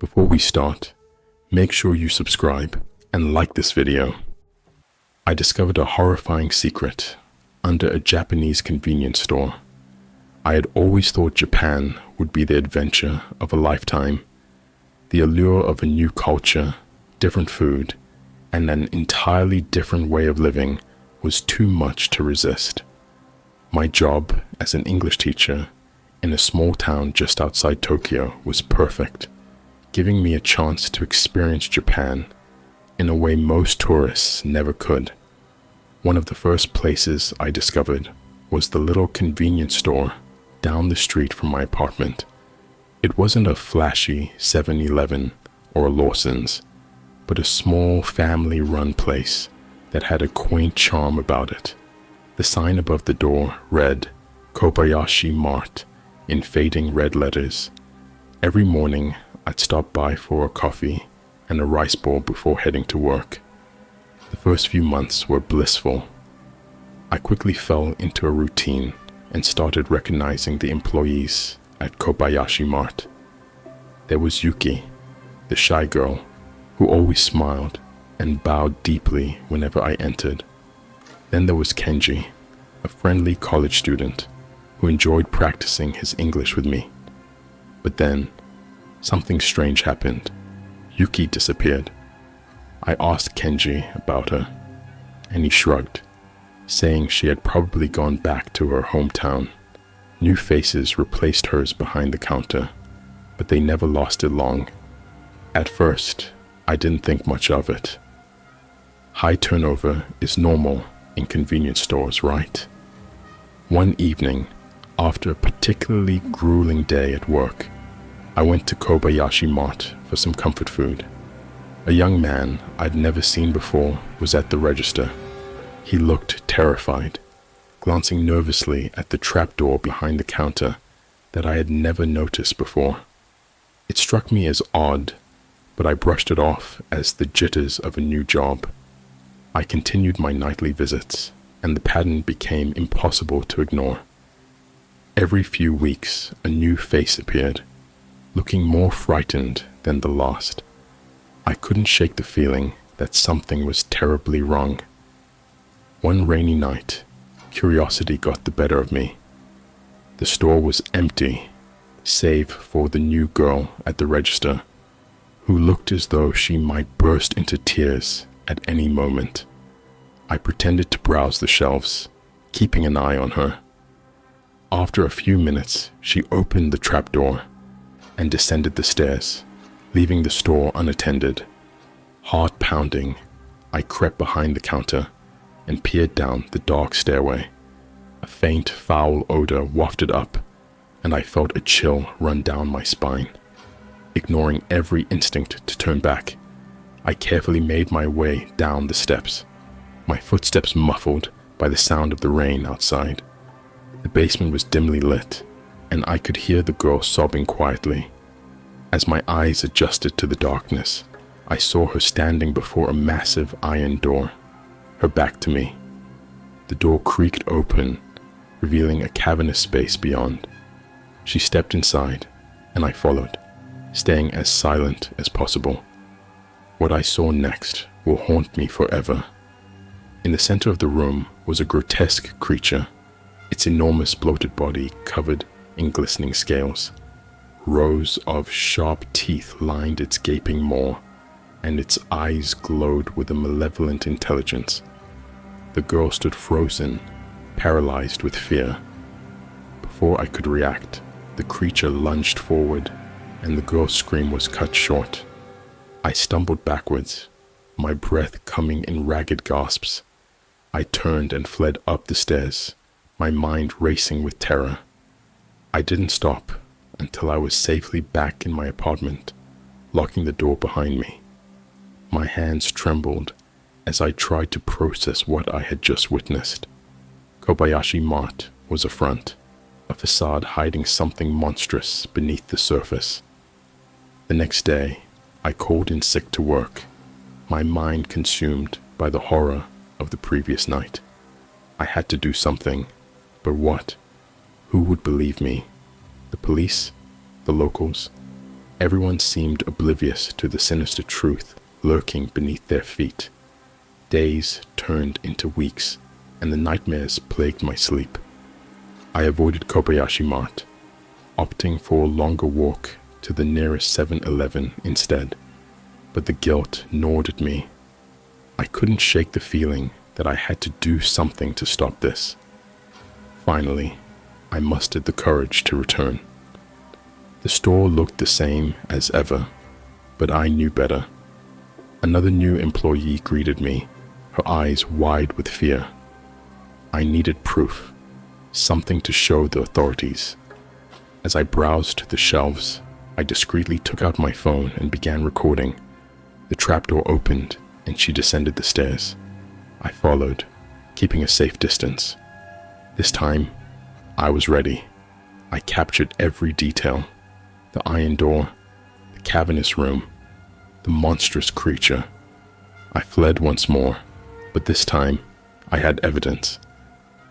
Before we start, make sure you subscribe and like this video. I discovered a horrifying secret under a Japanese convenience store. I had always thought Japan would be the adventure of a lifetime. The allure of a new culture, different food, and an entirely different way of living was too much to resist. My job as an English teacher in a small town just outside Tokyo was perfect, giving me a chance to experience Japan in a way most tourists never could. One of the first places I discovered was the little convenience store down the street from my apartment. It wasn't a flashy 7-Eleven or a Lawson's, but a small family-run place that had a quaint charm about it. The sign above the door read Kobayashi Mart in fading red letters. Every morning, I'd stop by for a coffee and a rice bowl before heading to work. The first few months were blissful. I quickly fell into a routine and started recognizing the employees at Kobayashi Mart. There was Yuki, the shy girl, who always smiled and bowed deeply whenever I entered. Then there was Kenji, a friendly college student who enjoyed practicing his English with me. But then, something strange happened. Yuki disappeared. I asked Kenji about her, and he shrugged, saying she had probably gone back to her hometown. New faces replaced hers behind the counter, but they never lasted long. At first, I didn't think much of it. High turnover is normal in convenience stores, right? One evening, after a particularly grueling day at work, I went to Kobayashi Mart for some comfort food. A young man I'd never seen before was at the register. He looked terrified, glancing nervously at the trapdoor behind the counter that I had never noticed before. It struck me as odd, but I brushed it off as the jitters of a new job. I continued my nightly visits, and the pattern became impossible to ignore. Every few weeks, a new face appeared, looking more frightened than the last. I couldn't shake the feeling that something was terribly wrong. One rainy night, curiosity got the better of me. The store was empty, save for the new girl at the register, who looked as though she might burst into tears at any moment. I pretended to browse the shelves, keeping an eye on her. After a few minutes, she opened the trapdoor and descended the stairs, leaving the store unattended. Heart pounding, I crept behind the counter and peered down the dark stairway. A faint, foul odor wafted up, and I felt a chill run down my spine. Ignoring every instinct to turn back, I carefully made my way down the steps, my footsteps muffled by the sound of the rain outside. The basement was dimly lit, and I could hear the girl sobbing quietly. As my eyes adjusted to the darkness, I saw her standing before a massive iron door, her back to me. The door creaked open, revealing a cavernous space beyond. She stepped inside, and I followed, staying as silent as possible. What I saw next will haunt me forever. In the center of the room was a grotesque creature, its enormous bloated body covered in glistening scales. Rows of sharp teeth lined its gaping maw, and its eyes glowed with a malevolent intelligence. The girl stood frozen, paralyzed with fear. Before I could react, the creature lunged forward, and the girl's scream was cut short. I stumbled backwards, my breath coming in ragged gasps. I turned and fled up the stairs, my mind racing with terror. I didn't stop until I was safely back in my apartment, locking the door behind me. My hands trembled as I tried to process what I had just witnessed. Kobayashi Mart was a front, a facade hiding something monstrous beneath the surface. The next day, I called in sick to work, my mind consumed by the horror of the previous night. I had to do something, but what? Who would believe me? The police? The locals? Everyone seemed oblivious to the sinister truth lurking beneath their feet. Days turned into weeks, and the nightmares plagued my sleep. I avoided Kobayashi Mart, opting for a longer walk to the nearest 7-Eleven instead. But the guilt gnawed at me. I couldn't shake the feeling that I had to do something to stop this. Finally, I mustered the courage to return. The store looked the same as ever, but I knew better. Another new employee greeted me, her eyes wide with fear. I needed proof, something to show the authorities. As I browsed the shelves, I discreetly took out my phone and began recording. The trapdoor opened and she descended the stairs. I followed, keeping a safe distance. This time, I was ready. I captured every detail. The iron door, the cavernous room, the monstrous creature. I fled once more, but this time, I had evidence.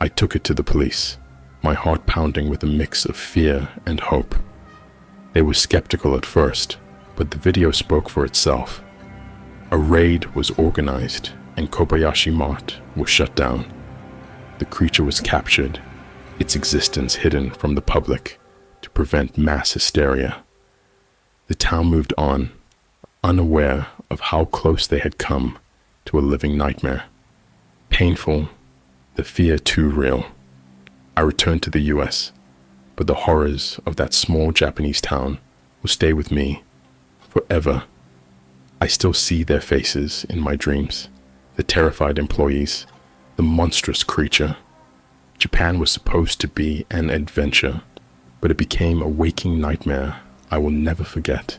I took it to the police, my heart pounding with a mix of fear and hope. They were skeptical at first, but the video spoke for itself. A raid was organized, and Kobayashi Mart was shut down. The creature was captured, its existence hidden from the public to prevent mass hysteria. The town moved on, unaware of how close they had come to a living nightmare. Painful, the fear too real. I returned to the US, but the horrors of that small Japanese town will stay with me forever. I still see their faces in my dreams, the terrified employees, the monstrous creature. Japan was supposed to be an adventure, but it became a waking nightmare I will never forget.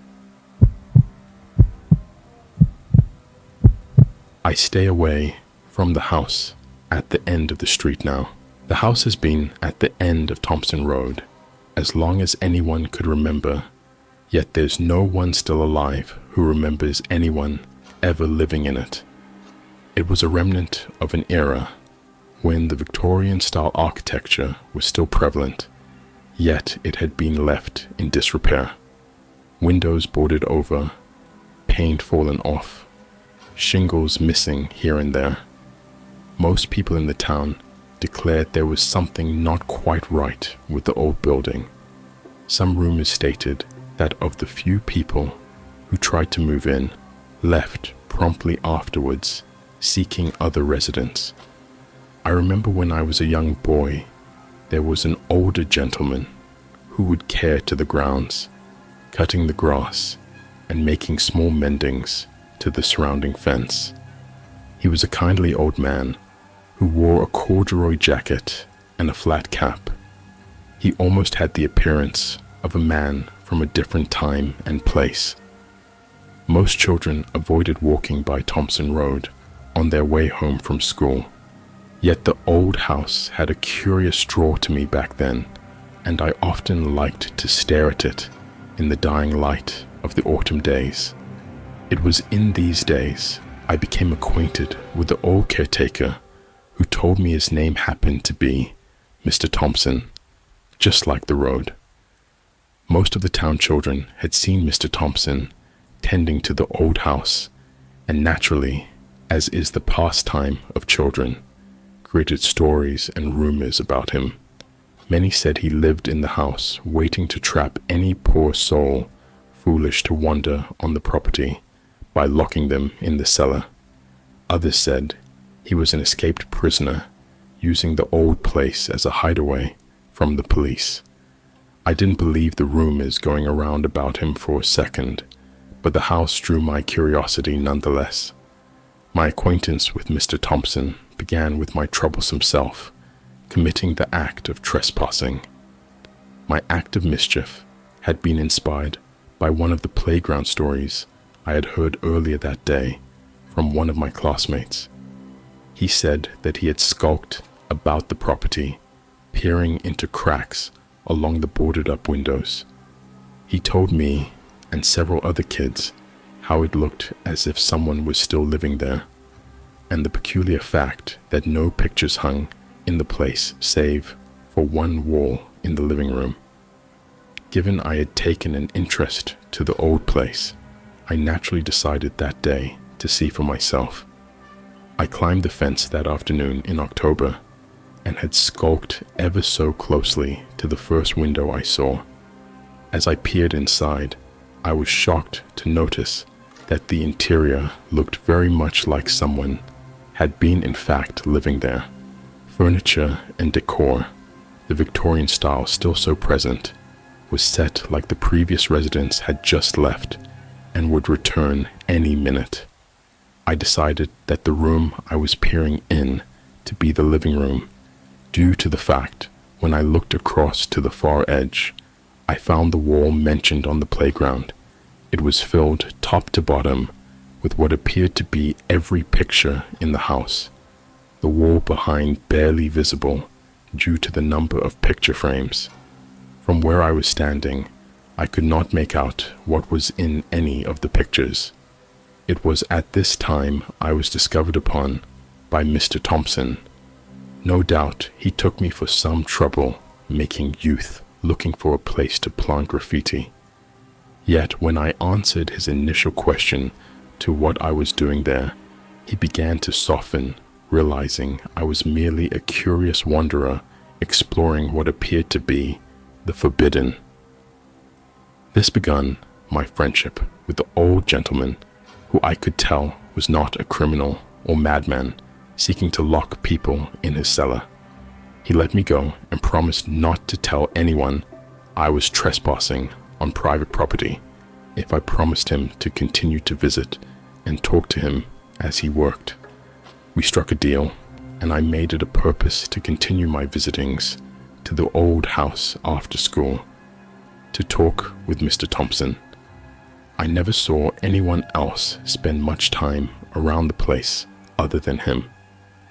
I stay away from the house at the end of the street now. The house has been at the end of Thompson Road as long as anyone could remember, yet there's no one still alive who remembers anyone ever living in it. It was a remnant of an era when the Victorian-style architecture was still prevalent, yet it had been left in disrepair. Windows boarded over, paint fallen off, shingles missing here and there. Most people in the town declared there was something not quite right with the old building. Some rumors stated that of the few people who tried to move in, left promptly afterwards, seeking other residents. I remember when I was a young boy, there was an older gentleman who would care to the grounds, cutting the grass and making small mendings to the surrounding fence. He was a kindly old man who wore a corduroy jacket and a flat cap. He almost had the appearance of a man from a different time and place. Most children avoided walking by Thompson Road on their way home from school. Yet the old house had a curious draw to me back then, and I often liked to stare at it in the dying light of the autumn days. It was in these days I became acquainted with the old caretaker who told me his name happened to be Mr. Thompson, just like the road. Most of the town children had seen Mr. Thompson tending to the old house, and naturally, as is the pastime of children, created stories and rumors about him. Many said he lived in the house waiting to trap any poor soul foolish to wander on the property by locking them in the cellar. Others said he was an escaped prisoner using the old place as a hideaway from the police. I didn't believe the rumors going around about him for a second, but the house drew my curiosity nonetheless. My acquaintance with Mr. Thompson began with my troublesome self committing the act of trespassing. My act of mischief had been inspired by one of the playground stories I had heard earlier that day from one of my classmates. He said that he had skulked about the property, peering into cracks along the boarded-up windows. He told me and several other kids how it looked as if someone was still living there, and the peculiar fact that no pictures hung in the place save for one wall in the living room. Given I had taken an interest to the old place, I naturally decided that day to see for myself. I climbed the fence that afternoon in October and had skulked ever so closely to the first window I saw. As I peered inside, I was shocked to notice that the interior looked very much like someone had been in fact living there. Furniture and decor, the Victorian style still so present, was set like the previous residents had just left and would return any minute. I decided that the room I was peering in to be the living room, due to the fact when I looked across to the far edge, I found the wall mentioned on the playground. It was filled top to bottom with what appeared to be every picture in the house, the wall behind barely visible due to the number of picture frames. From where I was standing, I could not make out what was in any of the pictures. It was at this time I was discovered upon by Mr. Thompson. No doubt he took me for some trouble making youth looking for a place to plant graffiti. Yet when I answered his initial question to what I was doing there, he began to soften, realizing I was merely a curious wanderer exploring what appeared to be the forbidden. This began my friendship with the old gentleman, who I could tell was not a criminal or madman seeking to lock people in his cellar. He let me go and promised not to tell anyone I was trespassing on private property if I promised him to continue to visit and talk to him as he worked. We struck a deal, and I made it a purpose to continue my visitings to the old house after school to talk with Mr. Thompson. I never saw anyone else spend much time around the place other than him,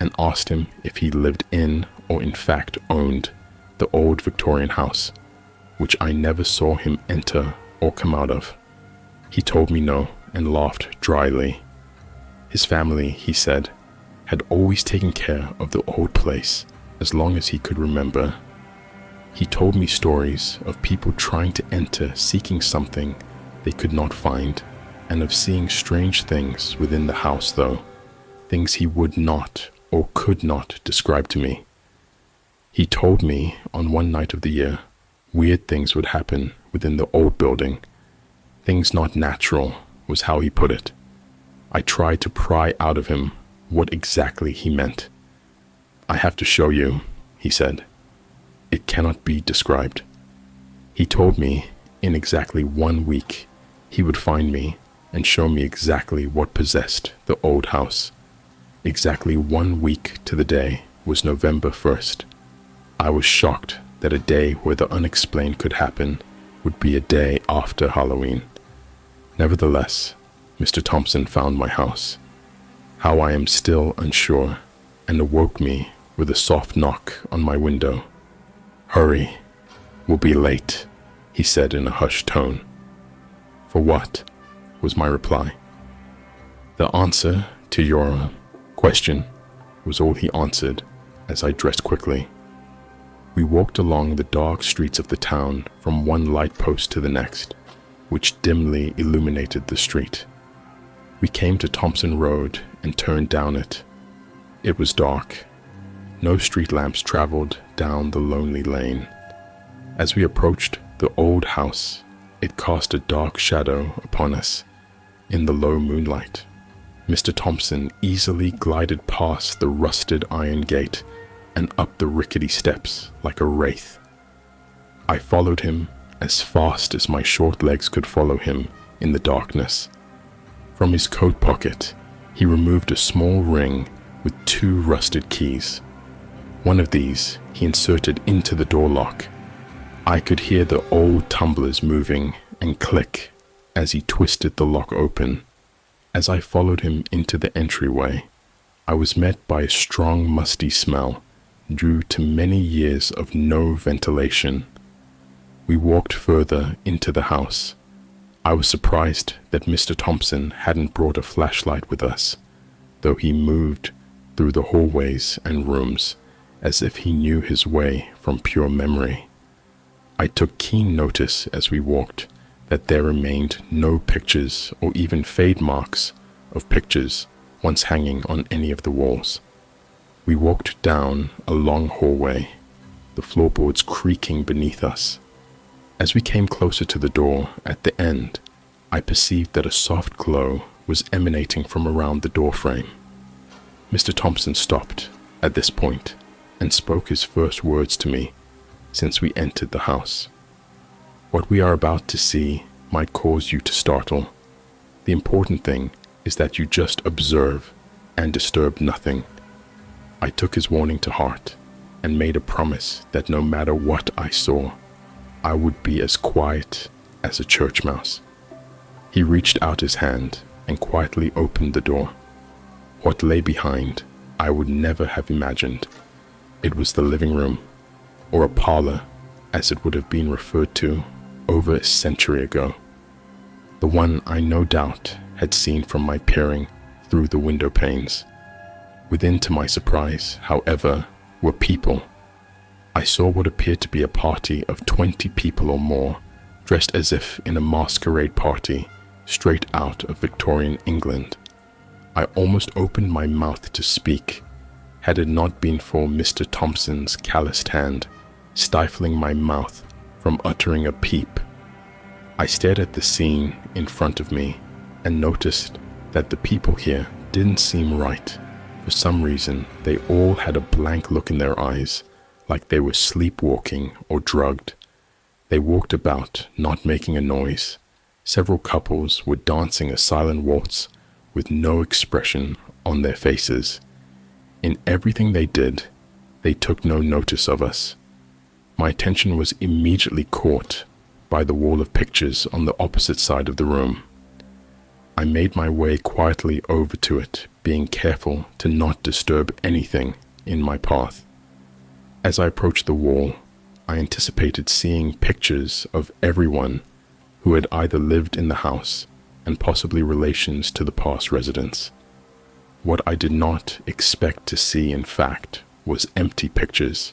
and asked him if he lived in or in fact owned the old Victorian house, which I never saw him enter or come out of. He told me no and laughed dryly. His family, he said, had always taken care of the old place as long as he could remember. He told me stories of people trying to enter seeking something they could not find, and of seeing strange things within the house, though things he would not or could not describe to me. He told me on one night of the year, weird things would happen within the old building. Things not natural was how he put it. I tried to pry out of him what exactly he meant. I have to show you, he said. It cannot be described. He told me in exactly 1 week he would find me and show me exactly what possessed the old house. Exactly 1 week to the day was November 1st. I was shocked that a day where the unexplained could happen would be a day after Halloween. Nevertheless, Mr. Thompson found my house. How I am still unsure, and awoke me with a soft knock on my window. "Hurry, we'll be late," he said in a hushed tone. "For what?" was my reply. "The answer to your question," was all he answered as I dressed quickly. We walked along the dark streets of the town from one light post to the next, which dimly illuminated the street. We came to Thompson Road and turned down it. It was dark. No street lamps traveled down the lonely lane. As we approached the old house, it cast a dark shadow upon us in the low moonlight. Mr. Thompson easily glided past the rusted iron gate and up the rickety steps like a wraith. I followed him as fast as my short legs could follow him in the darkness. From his coat pocket, he removed a small ring with 2 rusted keys. One of these he inserted into the door lock. I could hear the old tumblers moving and click as he twisted the lock open. As I followed him into the entryway, I was met by a strong musty smell due to many years of no ventilation. We walked further into the house. I was surprised that Mr. Thompson hadn't brought a flashlight with us, though he moved through the hallways and rooms as if he knew his way from pure memory. I took keen notice as we walked that there remained no pictures or even fade marks of pictures once hanging on any of the walls. We walked down a long hallway, the floorboards creaking beneath us. As we came closer to the door at the end, I perceived that a soft glow was emanating from around the door frame. Mr. Thompson stopped at this point and spoke his first words to me since we entered the house. What we are about to see might cause you to startle. The important thing is that you just observe and disturb nothing. I took his warning to heart and made a promise that no matter what I saw, I would be as quiet as a church mouse. He reached out his hand and quietly opened the door. What lay behind, I would never have imagined. It was the living room, or a parlor, as it would have been referred to over a century ago. The one I no doubt had seen from my peering through the window panes. Within, to my surprise, however, were people. I saw what appeared to be a party of 20 people or more, dressed as if in a masquerade party straight out of Victorian England. I almost opened my mouth to speak, had it not been for Mr. Thompson's calloused hand stifling my mouth from uttering a peep. I stared at the scene in front of me and noticed that the people here didn't seem right. For some reason, they all had a blank look in their eyes, like they were sleepwalking or drugged. They walked about, not making a noise. Several couples were dancing a silent waltz with no expression on their faces. In everything they did, they took no notice of us. My attention was immediately caught by the wall of pictures on the opposite side of the room. I made my way quietly over to it, being careful to not disturb anything in my path. As I approached the wall, I anticipated seeing pictures of everyone who had either lived in the house and possibly relations to the past residents. What I did not expect to see, in fact, was empty pictures.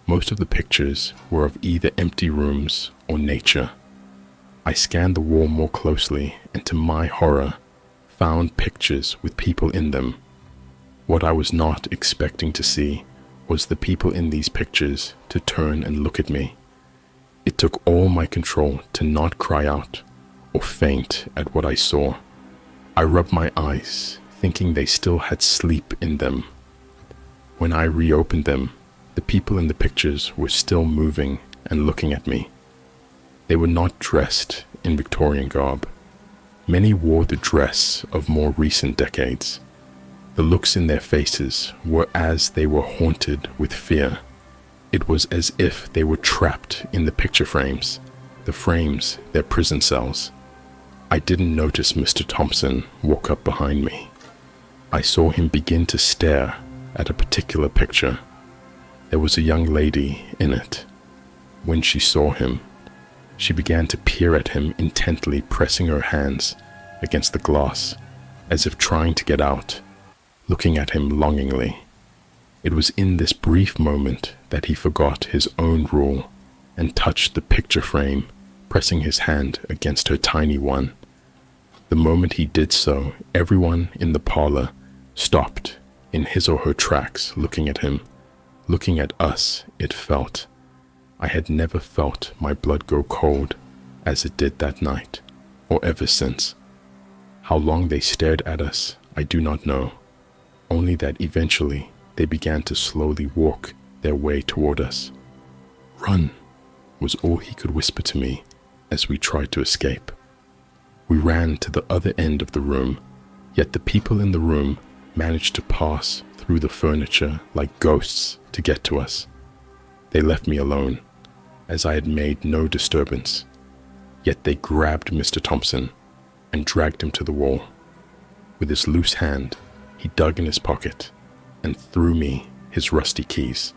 Most of the pictures were of either empty rooms or nature. I scanned the wall more closely and, to my horror, found pictures with people in them. What I was not expecting to see was the people in these pictures to turn and look at me. It took all my control to not cry out or faint at what I saw. I rubbed my eyes, thinking they still had sleep in them. When I reopened them, the people in the pictures were still moving and looking at me. They were not dressed in Victorian garb. Many wore the dress of more recent decades. The looks in their faces were as they were haunted with fear. It was as if they were trapped in the picture frames, the frames their prison cells. I didn't notice Mr. Thompson walk up behind me. I saw him begin to stare at a particular picture. There was a young lady in it. When she saw him, she began to peer at him intently, pressing her hands against the glass as if trying to get out, looking at him longingly. It was in this brief moment that he forgot his own rule and touched the picture frame, pressing his hand against her tiny one. The moment he did so, everyone in the parlor stopped in his or her tracks, looking at him, looking at us, it felt. I had never felt my blood go cold as it did that night, or ever since. How long they stared at us, I do not know, only that eventually they began to slowly walk their way toward us. "Run," was all he could whisper to me as we tried to escape. We ran to the other end of the room, yet the people in the room managed to pass through the furniture like ghosts to get to us. They left me alone, as I had made no disturbance, yet they grabbed Mr. Thompson and dragged him to the wall. With his loose hand, he dug in his pocket and threw me his rusty keys.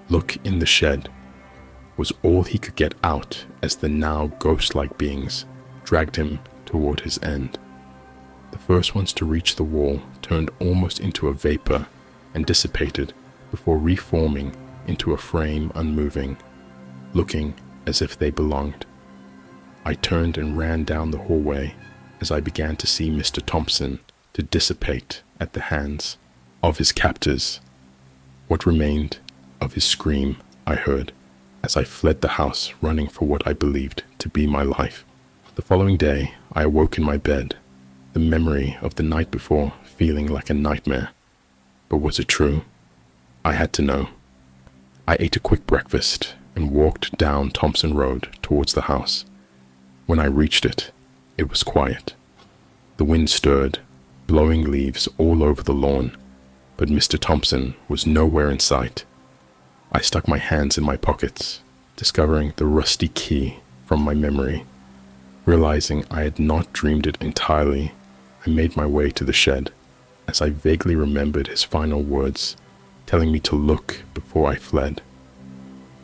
"Look in the shed," was all he could get out as the now ghost-like beings dragged him toward his end. The first ones to reach the wall turned almost into a vapor and dissipated before reforming into a frame unmoving. looking as if they belonged. I turned and ran down the hallway as I began to see Mr. Thompson to dissipate at the hands of his captors. What remained of his scream I heard as I fled the house, running for what I believed to be my life. The following day, I awoke in my bed, the memory of the night before feeling like a nightmare. But was it true? I had to know. I ate a quick breakfast and walked down Thompson Road towards the house. When I reached it, it was quiet. The wind stirred, blowing leaves all over the lawn, but Mr. Thompson was nowhere in sight. I stuck my hands in my pockets, discovering the rusty key from my memory. Realizing I had not dreamed it entirely, I made my way to the shed, as I vaguely remembered his final words, telling me to look before I fled.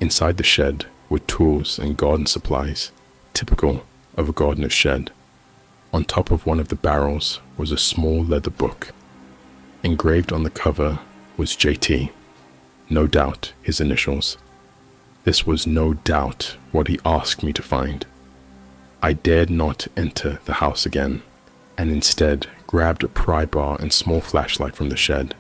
Inside the shed were tools and garden supplies, typical of a gardener's shed. On top of one of the barrels was a small leather book. Engraved on the cover was JT, no doubt his initials. This was no doubt what he asked me to find. I dared not enter the house again, and instead grabbed a pry bar and small flashlight from the shed.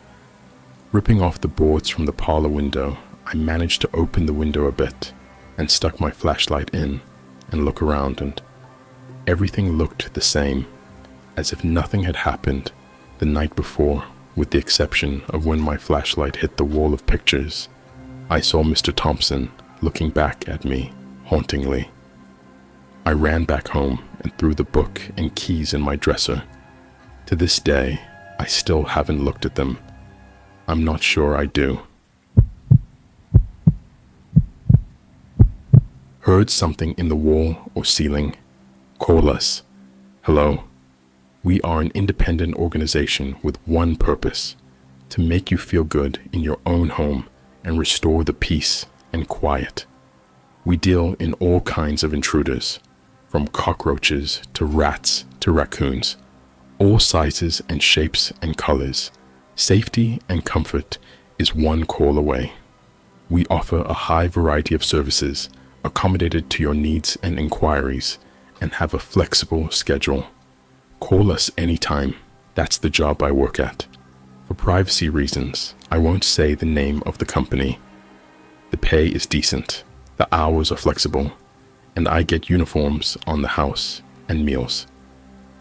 Ripping off the boards from the parlor window, I managed to open the window a bit and stuck my flashlight in and look around, and everything looked the same, as if nothing had happened the night before, with the exception of when my flashlight hit the wall of pictures. I saw Mr. Thompson looking back at me hauntingly. I ran back home and threw the book and keys in my dresser. To this day, I still haven't looked at them. I'm not sure I do. Heard something in the wall or ceiling? Call us. Hello. We are an independent organization with one purpose: to make you feel good in your own home and restore the peace and quiet. We deal in all kinds of intruders, from cockroaches to rats to raccoons, all sizes and shapes and colors. Safety and comfort is one call away. We offer a high variety of services accommodated to your needs and inquiries, and have a flexible schedule. Call us anytime. That's the job I work at. For privacy reasons, I won't say the name of the company. The pay is decent, the hours are flexible, and I get uniforms on the house and meals.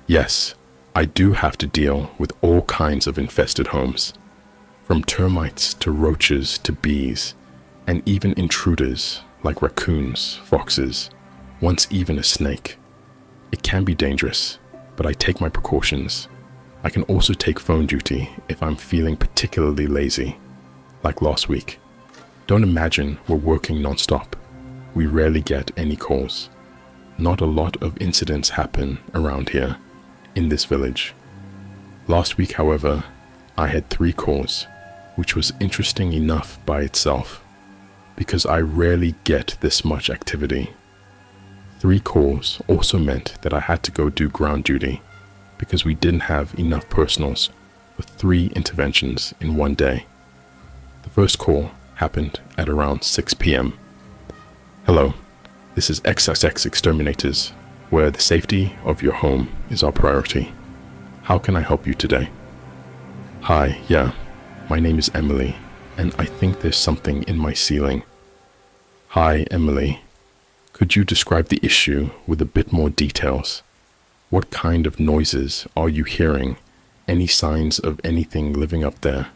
Yes, I do have to deal with all kinds of infested homes, from termites to roaches to bees, and even intruders like raccoons, foxes, once even a snake. It can be dangerous, but I take my precautions. I can also take phone duty if I'm feeling particularly lazy, like last week. Don't imagine we're working non-stop. We rarely get any calls. Not a lot of incidents happen around here, in this village. Last week, however, I had 3 calls, which was interesting enough by itself, because I rarely get this much activity. 3 calls also meant that I had to go do ground duty, because we didn't have enough personals for 3 interventions in one day. The first call happened at around 6 p.m. Hello, this is XXX Exterminators, where the safety of your home is our priority. How can I help you today? Hi, yeah, my name is Emily, and I think there's something in my ceiling. Hi, Emily. Could you describe the issue with a bit more details? What kind of noises are you hearing? Any signs of anything living up there?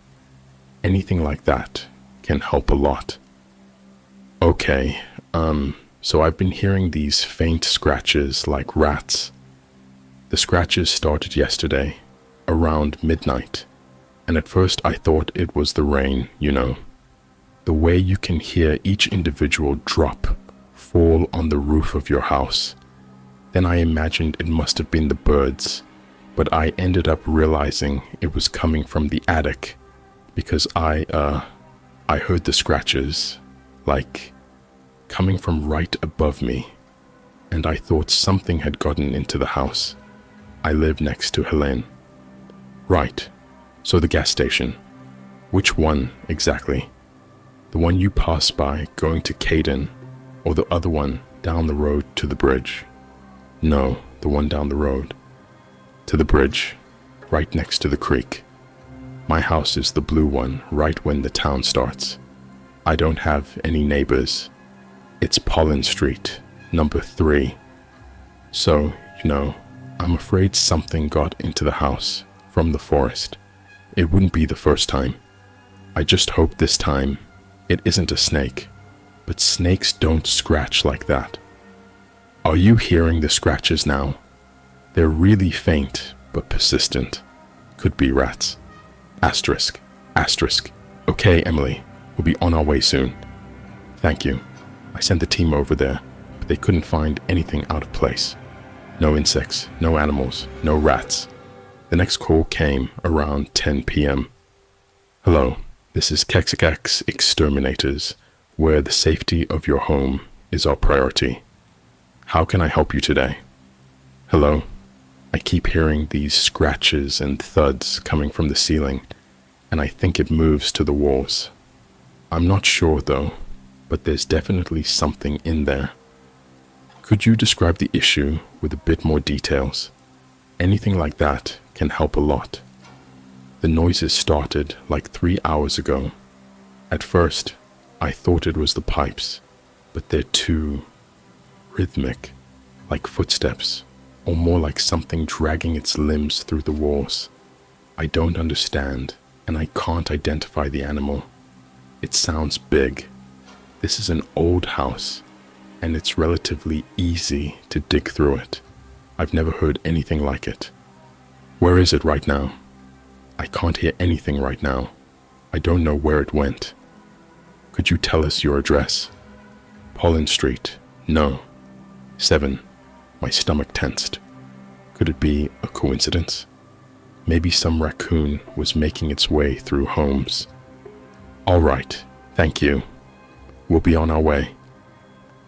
Anything like that can help a lot. Okay, so I've been hearing these faint scratches like rats. The scratches started yesterday, around midnight, and at first I thought it was the rain, you know. The way you can hear each individual drop, fall on the roof of your house. Then I imagined it must have been the birds, but I ended up realizing it was coming from the attic, because I heard the scratches, like, coming from right above me, and I thought something had gotten into the house. I live next to Helene. Right, so the gas station. Which one exactly? The one you pass by going to Caden, Or the other one down the road to the bridge? No, the one down the road. To the bridge, right next to the creek. My house is the blue one right when the town starts. I don't have any neighbors. It's Pollen Street, number 3. So, I'm afraid something got into the house from the forest. It wouldn't be the first time. I just hope this time it isn't a snake. But snakes don't scratch like that. Are you hearing the scratches now? They're really faint, but persistent. Could be rats. Asterisk. Okay, Emily, we'll be on our way soon. Thank you. I sent the team over there, but they couldn't find anything out of place. No insects, no animals, no rats. The next call came around 10 p.m. Hello, this is Kexikax Exterminators, where the safety of your home is our priority. How can I help you today? Hello? I keep hearing these scratches and thuds coming from the ceiling, and I think it moves to the walls. I'm not sure though, but there's definitely something in there. Could you describe the issue with a bit more details? Anything like that can help a lot. The noises started like 3 hours ago. At first, I thought it was the pipes, but they're too rhythmic, like footsteps, or more like something dragging its limbs through the walls. I don't understand, and I can't identify the animal. It sounds big. This is an old house, and it's relatively easy to dig through it. I've never heard anything like it. Where is it right now? I can't hear anything right now. I don't know where it went. Could you tell us your address? Pollen Street. No. 7. My stomach tensed. Could it be a coincidence? Maybe some raccoon was making its way through homes. All right. Thank you. We'll be on our way.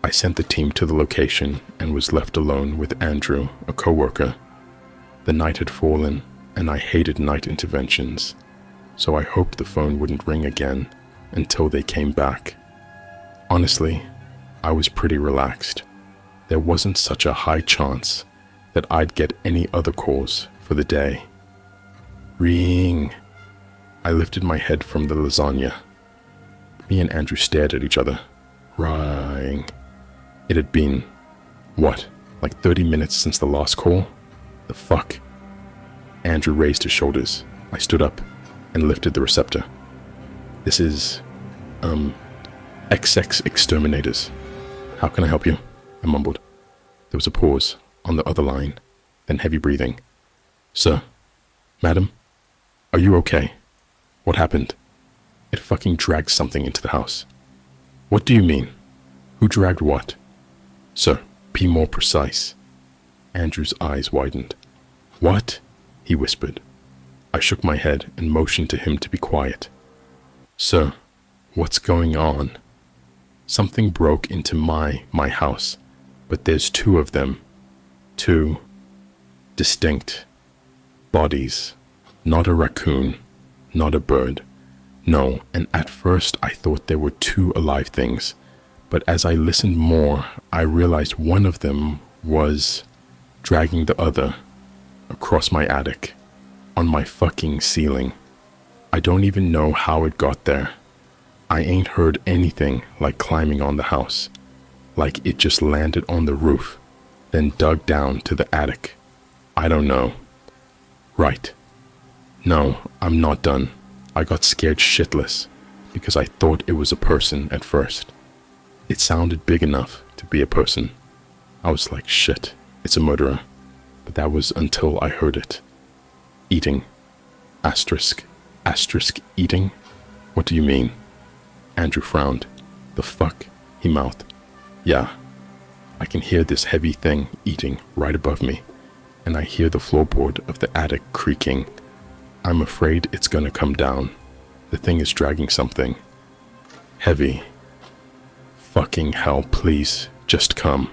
I sent the team to the location and was left alone with Andrew, a coworker. The night had fallen, and I hated night interventions, so I hoped the phone wouldn't ring again until they came back. Honestly, I was pretty relaxed. There wasn't such a high chance that I'd get any other calls for the day. Ring. I lifted my head from the lasagna. Me and Andrew stared at each other. Ring. It had been, like 30 minutes since the last call? The fuck? Andrew raised his shoulders. I stood up and lifted the receptor. This is, XX Exterminators. How can I help you? I mumbled. There was a pause on the other line, then heavy breathing. Sir? Madam? Are you okay? What happened? It fucking dragged something into the house. What do you mean? Who dragged what? Sir, be more precise. Andrew's eyes widened. What? He whispered. I shook my head and motioned to him to be quiet. Sir, what's going on? Something broke into my house, but there's 2 of them. 2 distinct bodies. Not a raccoon, not a bird. No, and at first I thought there were 2 alive things, but as I listened more, I realized one of them was dragging the other across my attic, on my fucking ceiling. I don't even know how it got there. I ain't heard anything like climbing on the house, like it just landed on the roof, then dug down to the attic. I don't know. Right. No, I'm not done. I got scared shitless because I thought it was a person at first. It sounded big enough to be a person. I was like, shit, it's a murderer. But that was until I heard it. Eating. Asterisk eating? What do you mean? Andrew frowned. The fuck? He mouthed. Yeah. I can hear this heavy thing eating right above me, and I hear the floorboard of the attic creaking. I'm afraid it's gonna come down. The thing is dragging something. Heavy. Fucking hell, please, just come.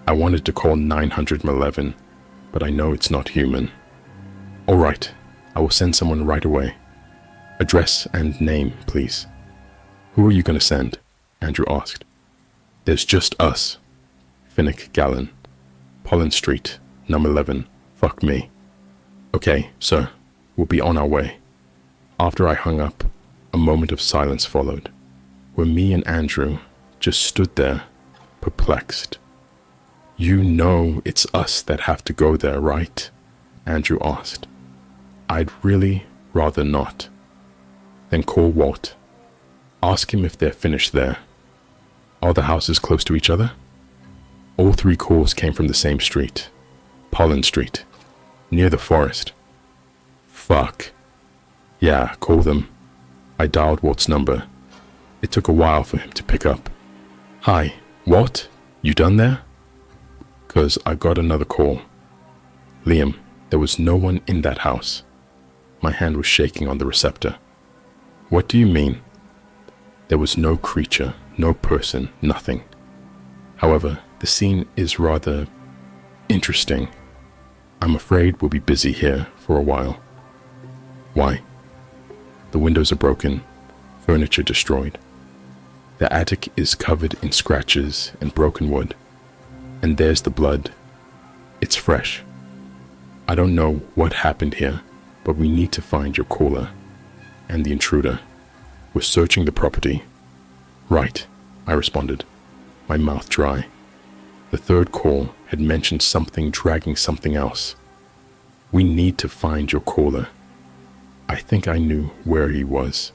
I wanted to call 911, but I know it's not human. All right, I will send someone right away. Address and name, please. Who are you gonna send? Andrew asked. There's just us. Finnick Gallon. Pollen Street, number 11. Fuck me. Okay, sir. We'll be on our way. After I hung up, a moment of silence followed, where me and Andrew just stood there, perplexed. You know it's us that have to go there, right? Andrew asked. I'd really rather not. Then call Walt. Ask him if they're finished there. Are the houses close to each other? All 3 calls came from the same street, Pollen Street, near the forest. Fuck. Yeah, call them. I dialed Walt's number. It took a while for him to pick up. Hi, Walt? You done there? 'Cause I got another call. Liam, there was no one in that house. My hand was shaking on the receptor. What do you mean? There was no creature, no person, nothing. However, the scene is rather interesting. I'm afraid we'll be busy here for a while. Why? The windows are broken, furniture destroyed. The attic is covered in scratches and broken wood. And there's the blood. It's fresh. I don't know what happened here, but we need to find your caller and the intruder. We're searching the property. Right, I responded, my mouth dry. The 3rd call had mentioned something dragging something else. We need to find your caller. I think I knew where he was.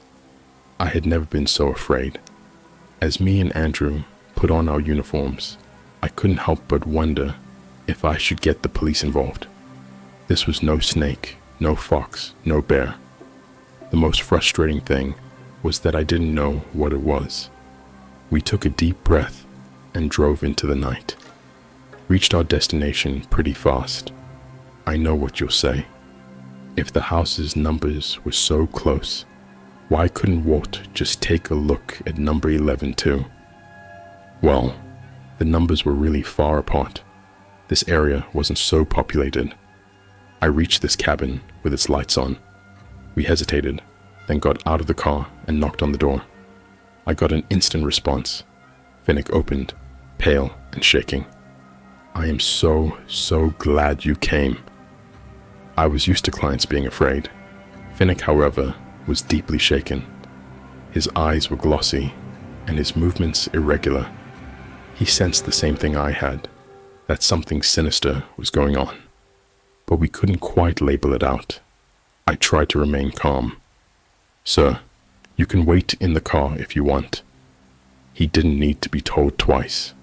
I had never been so afraid. As me and Andrew put on our uniforms, I couldn't help but wonder if I should get the police involved. This was no snake, no fox, no bear. The most frustrating thing was that I didn't know what it was. We took a deep breath and drove into the night. Reached our destination pretty fast. I know what you'll say. If the house's numbers were so close, why couldn't Walt just take a look at number 11 too? Well, the numbers were really far apart. This area wasn't so populated. I reached this cabin with its lights on. We hesitated, then got out of the car and knocked on the door. I got an instant response. Finnick opened, pale and shaking. I am so glad you came. I was used to clients being afraid. Finnick, however, was deeply shaken. His eyes were glossy and his movements irregular. He sensed the same thing I had, that something sinister was going on, but we couldn't quite label it out. I tried to remain calm. Sir, you can wait in the car if you want. He didn't need to be told twice.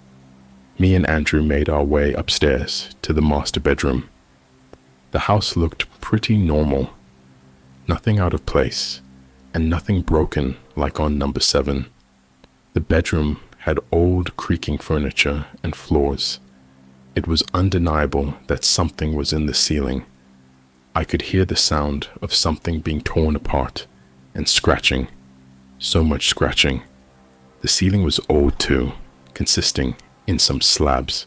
Me and Andrew made our way upstairs to the master bedroom. The house looked pretty normal. Nothing out of place, and nothing broken like on number 7. The bedroom had old creaking furniture and floors. It was undeniable that something was in the ceiling. I could hear the sound of something being torn apart and scratching. So much scratching. The ceiling was old too, consisting in some slabs.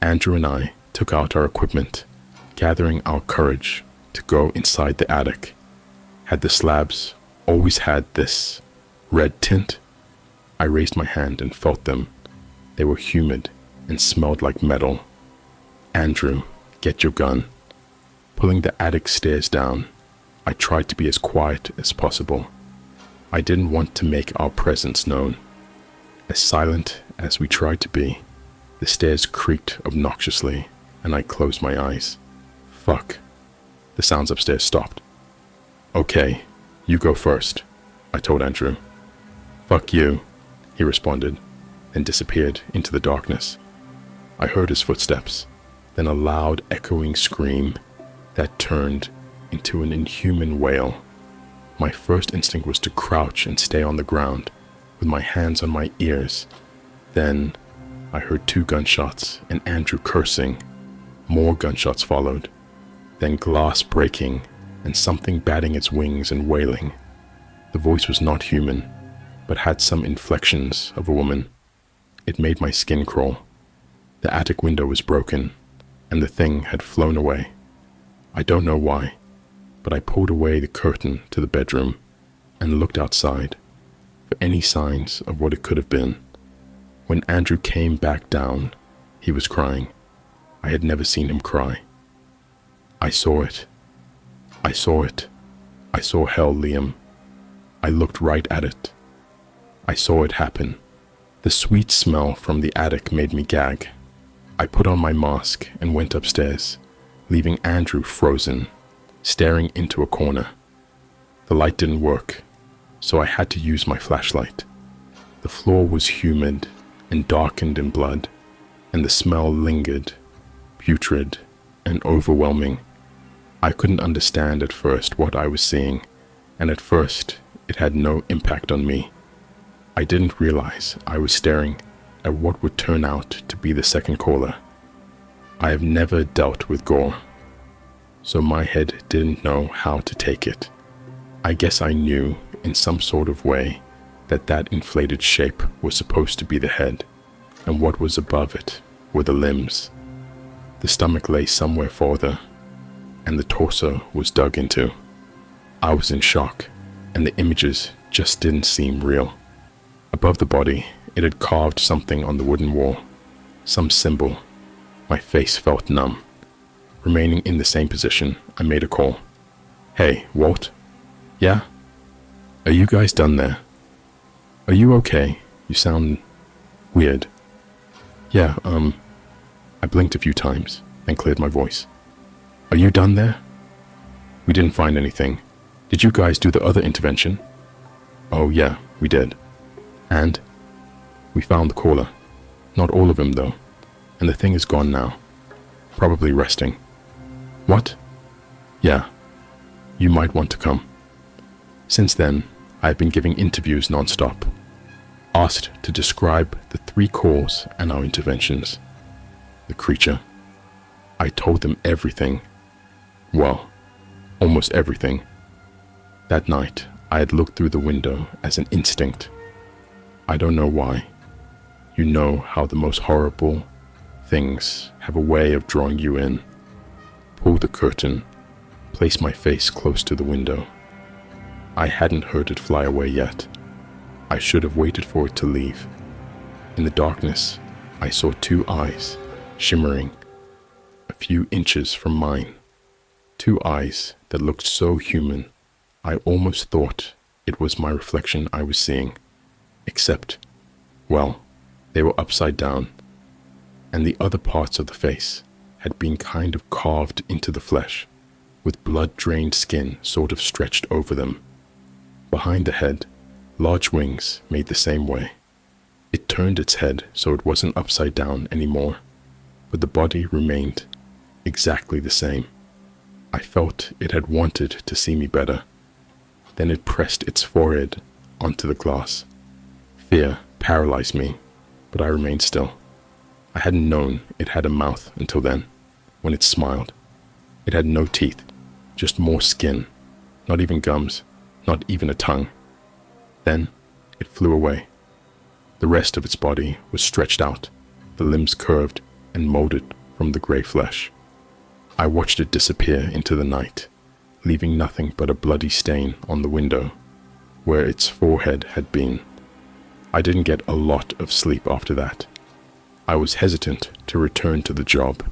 Andrew and I took out our equipment, gathering our courage to go inside the attic. Had the slabs always had this red tint? I raised my hand and felt them. They were humid and smelled like metal. Andrew, get your gun. Pulling the attic stairs down, I tried to be as quiet as possible. I didn't want to make our presence known. As silent as we tried to be, the stairs creaked obnoxiously, and I closed my eyes. Fuck. The sounds upstairs stopped. Okay, you go first, I told Andrew. Fuck you, he responded, then disappeared into the darkness. I heard his footsteps, then a loud echoing scream that turned into an inhuman wail. My first instinct was to crouch and stay on the ground, with my hands on my ears. Then I heard 2 gunshots and Andrew cursing. More gunshots followed, then glass breaking and something batting its wings and wailing. The voice was not human, but had some inflections of a woman. It made my skin crawl. The attic window was broken, and the thing had flown away. I don't know why, but I pulled away the curtain to the bedroom and looked outside for any signs of what it could have been. When Andrew came back down, he was crying. I had never seen him cry. I saw it. I saw it. I saw hell, Liam. I looked right at it. I saw it happen. The sweet smell from the attic made me gag. I put on my mask and went upstairs, leaving Andrew frozen, staring into a corner. The light didn't work, so I had to use my flashlight. The floor was humid and darkened in blood, and the smell lingered, putrid and overwhelming. I couldn't understand at first what I was seeing, and at first it had no impact on me. I didn't realize I was staring at what would turn out to be the second caller. I have never dealt with gore, so my head didn't know how to take it. I guess I knew in some sort of way that inflated shape was supposed to be the head, and what was above it were the limbs. The stomach lay somewhere farther, and the torso was dug into. I was in shock, and the images just didn't seem real. Above the body, it had carved something on the wooden wall, some symbol. My face felt numb. Remaining in the same position, I made a call. "Hey, Walt? Yeah? Are you guys done there? Are you okay? You sound weird." "Yeah, I blinked a few times and cleared my voice. "Are you done there?" "We didn't find anything. Did you guys do the other intervention?" "Oh yeah, we did. And we found the caller. Not all of him though, and the thing is gone now. Probably resting." "What?" "Yeah, you might want to come." Since then, I have been giving interviews non-stop, asked to describe the 3 calls and our interventions. The creature. I told them everything. Well, almost everything. That night, I had looked through the window as an instinct. I don't know why. You know how the most horrible things have a way of drawing you in. Pull the curtain, place my face close to the window. I hadn't heard it fly away yet. I should have waited for it to leave. In the darkness, I saw 2 eyes, shimmering, a few inches from mine. 2 eyes that looked so human, I almost thought it was my reflection I was seeing. Except, well, they were upside down, and the other parts of the face had been kind of carved into the flesh, with blood-drained skin sort of stretched over them. Behind the head, large wings made the same way. It turned its head so it wasn't upside down anymore, but the body remained exactly the same. I felt it had wanted to see me better. Then it pressed its forehead onto the glass. Fear paralyzed me, but I remained still. I hadn't known it had a mouth until then, when it smiled. It had no teeth, just more skin, not even gums, not even a tongue. Then it flew away. The rest of its body was stretched out, the limbs curved and molded from the gray flesh. I watched it disappear into the night, leaving nothing but a bloody stain on the window, where its forehead had been. I didn't get a lot of sleep after that. I was hesitant to return to the job,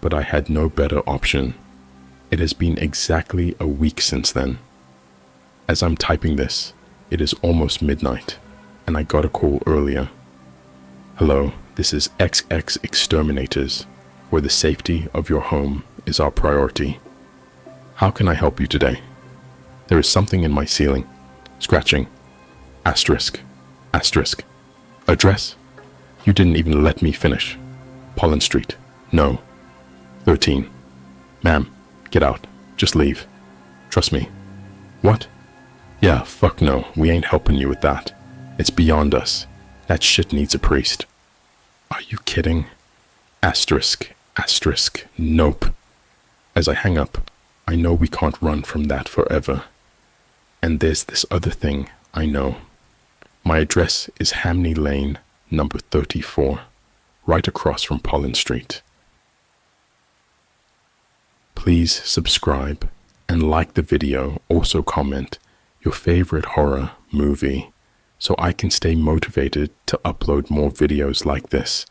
but I had no better option. It has been exactly a week since then. As I'm typing this, it is almost midnight, and I got a call earlier. "Hello, this is XX Exterminators, where the safety of your home is our priority. How can I help you today? There is something in my ceiling. Scratching. Asterisk. Asterisk. Address? You didn't even let me finish. Pollen Street. No. 13. Ma'am, get out. Just leave. Trust me." "What?" "Yeah, fuck no. We ain't helping you with that. It's beyond us. That shit needs a priest." "Are you kidding?" Asterisk. Asterisk. Nope. As I hang up, I know we can't run from that forever. And there's this other thing I know. My address is Hamney Lane, number 34, right across from Pollen Street. Please subscribe and like the video. Also comment your favorite horror movie so I can stay motivated to upload more videos like this.